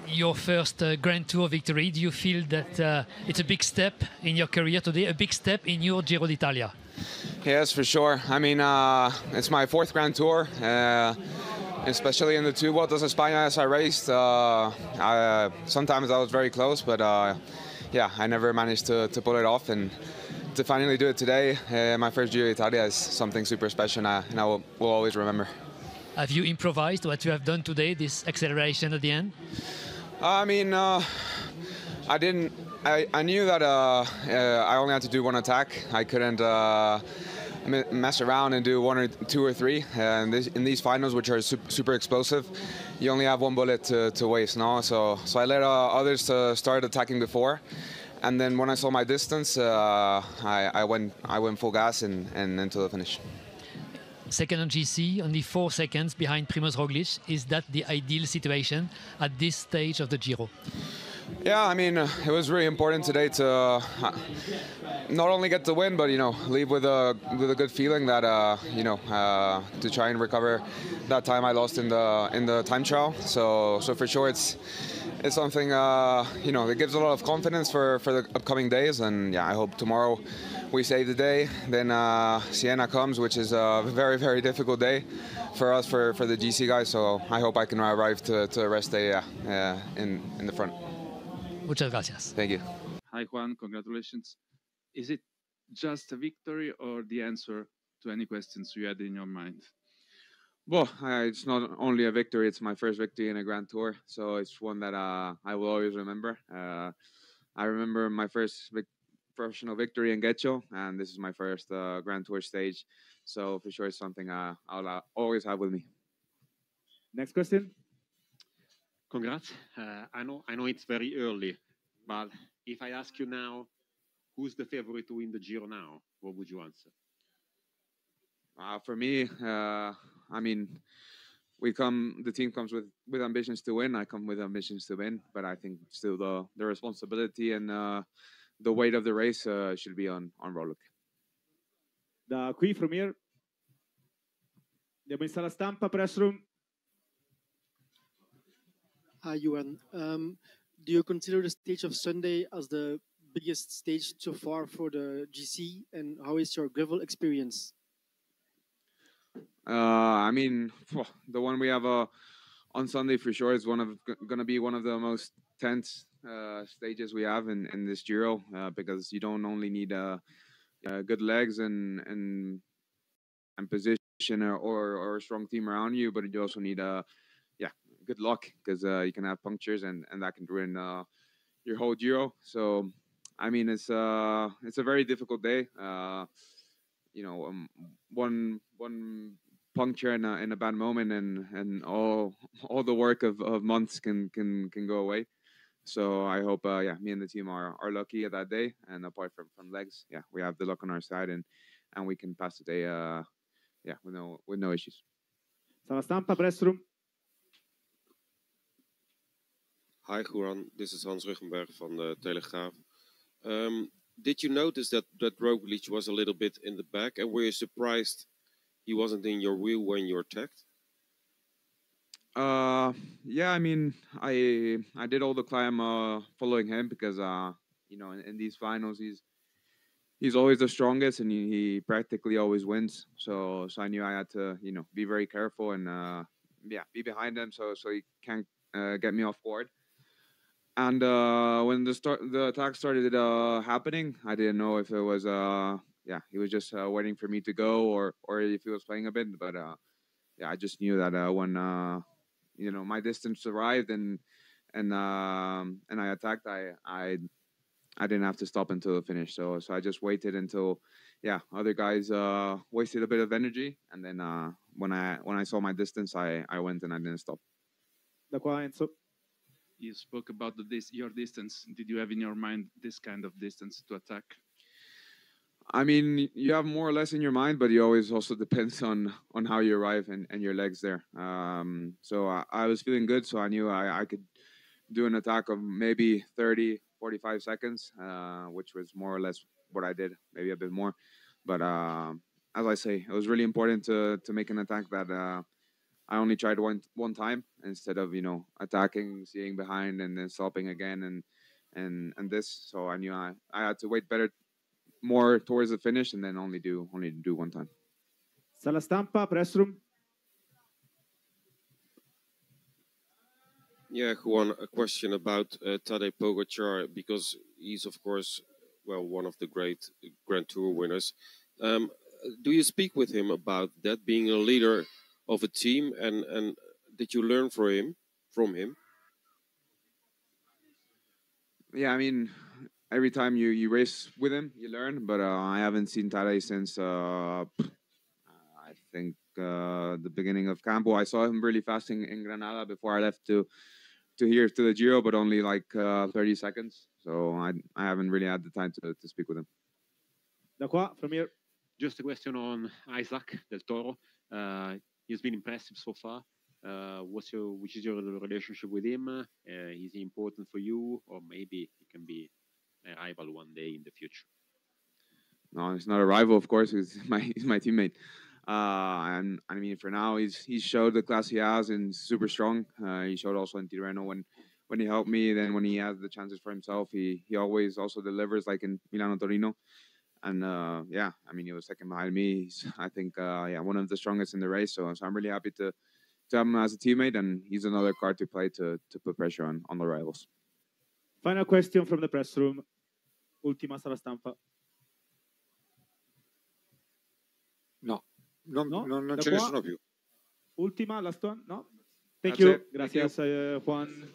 Your first Grand Tour victory, do you feel that it's a big step in your career today, a big step in your Giro d'Italia? Yes, for sure. I mean, it's my fourth Grand Tour, especially in the two Vueltas a España as I raced. Sometimes I was very close, but yeah, I never managed to pull it off. And to finally do it today, my first Giro d'Italia, is something super special, and I will always remember. Have you improvised what you have done today, this acceleration at the end? I mean, I didn't. I knew that I only had to do one attack. I couldn't mess around and do one or two or three. And in these finals, which are super explosive, you only have one bullet to waste. No, so I let others start attacking before, and then when I saw my distance, I went full gas and into the finish. Second on GC, only 4 seconds behind Primoz Roglic. Is that the ideal situation at this stage of the Giro? Yeah, I mean, it was really important today to not only get the win, but leave with a good feeling that to try and recover that time I lost in the time trial. So for sure, it's something that gives a lot of confidence for the upcoming days. And yeah, I hope tomorrow we save the day. Then Siena comes, which is a very, very difficult day for us, for the GC guys. So I hope I can arrive to the rest day in the front. Muchas gracias. Thank you. Hi Juan, congratulations. Is it just a victory or the answer to any questions you had in your mind? Well, it's not only a victory, it's my first victory in a Grand Tour. So it's one that I will always remember. I remember my first professional victory in Getxo, and this is my first Grand Tour stage. So for sure, it's something I'll always have with me. Next question. Congrats. I know it's very early, but if I ask you now, who's the favorite to win the Giro now, what would you answer? For me, I mean, the team comes with ambitions to win. I come with ambitions to win, but I think still the responsibility and the weight of the race should be on Roglic. Da qui, from here, andiamo in sala stampa, press room. Hi, Juan. Do you consider the stage of Sunday as the biggest stage so far for the GC, and how is your gravel experience? I mean, the one we have on Sunday for sure is going to be one of the most tense stages we have in this Giro, because you don't only need good legs and position or a strong team around you, but you also need good luck, because you can have punctures and that can ruin your whole Giro. So I mean, it's a very difficult day. One puncture in a bad moment and all the work of months can go away. So I hope me and the team are lucky at that day, and apart from legs, we have the luck on our side and we can pass the day with no issues. Sala stampa, press room. Hi Juan, this is Hans Ruggenberg from the Telegraaf. Did you notice that Roglic was a little bit in the back, and were you surprised he wasn't in your wheel when you attacked? Yeah, I mean, I did all the climb following him, because in these finals he's always the strongest, and he practically always wins. So I knew I had to be very careful and be behind him so he can't get me off guard. And when the attack started happening, I didn't know if it was he was just waiting for me to go or if he was playing a bit. But I just knew that when my distance arrived and I attacked, I didn't have to stop until the finish. So I just waited until other guys wasted a bit of energy, and then when I saw my distance, I went and I didn't stop. Da qua, Enzo. You spoke about your distance. Did you have in your mind this kind of distance to attack? I mean, you have more or less in your mind, but it always also depends on how you arrive and your legs there. So I was feeling good, so I knew I could do an attack of maybe 30, 45 seconds, which was more or less what I did, maybe a bit more. But as I say, it was really important to make an attack that I only tried one time instead of, you know, attacking, seeing behind, and then stopping again, and this. So I knew I had to wait more towards the finish, and then only do one time. Sala stampa, press room. Yeah, Juan, a question about Tadej Pogacar, because he's, of course, well, one of the great Grand Tour winners. Do you speak with him about that, being a leader of a team, and did you learn from him? Yeah, I mean, every time you race with him, you learn. But I haven't seen Tadej since I think the beginning of Campo. I saw him really fast in Granada before I left to the Giro, but only like 30 seconds. So I haven't really had the time to speak with him. Da qua, from here. Just a question on Isaac Del Toro. He's been impressive so far. Which is your relationship with him? Is he important for you, or maybe he can be a rival one day in the future? No, he's not a rival, of course. He's my teammate. And I mean, for now, he's showed the class he has, and super strong. He showed also in Tirreno when he helped me. Then when he has the chances for himself, he always also delivers, like in Milano Torino. And yeah, I mean, he was second behind me. He's, I think, one of the strongest in the race. So I'm really happy to have him as a teammate, and he's another card to play to put pressure on the rivals. Final question from the press room. Ultima sala stampa. No, non ce ne sono più. Ultima, last one? No? Thank That's you. it. Gracias, Thank you. Juan.